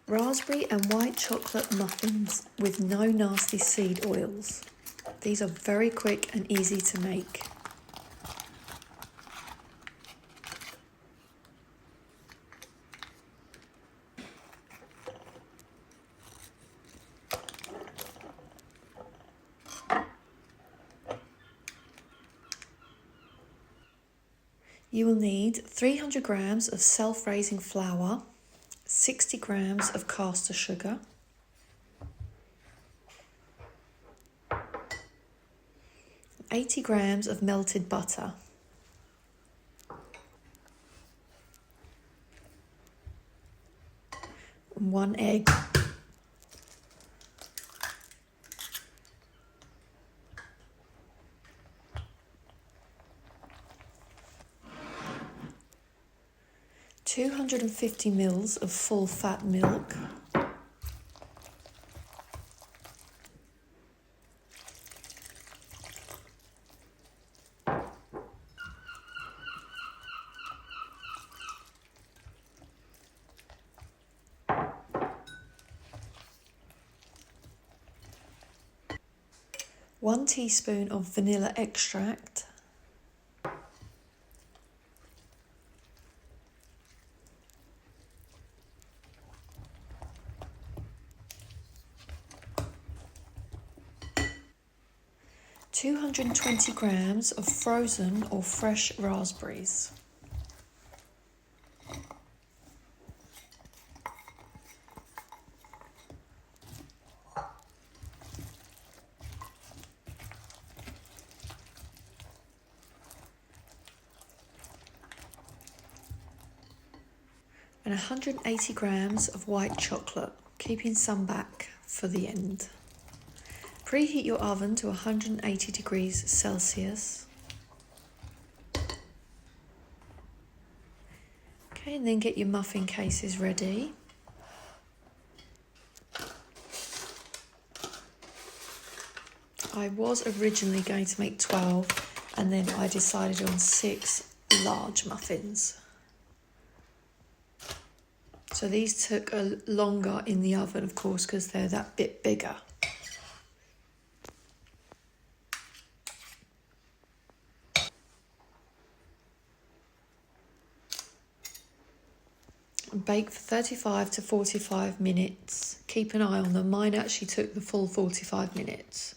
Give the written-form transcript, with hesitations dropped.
Raspberry and white chocolate muffins with no nasty seed oils. These are very quick and easy to make. You will need 300 grams of self-raising flour, 60 grams of caster sugar, and 80 grams of melted butter. And 1 egg. $250 ml of full fat milk, one teaspoon of vanilla extract, $220 grams of frozen or fresh raspberries, and 180 grams of white chocolate, keeping some back for the end. Preheat your oven to 180 degrees Celsius. Okay, and then get your muffin cases ready. I was originally going to make 12, and then I decided on 6 large muffins. So these took longer in the oven, of course, because they're that bit bigger. Bake for 35 to 45 minutes. Keep an eye on them. Mine actually took the full 45 minutes.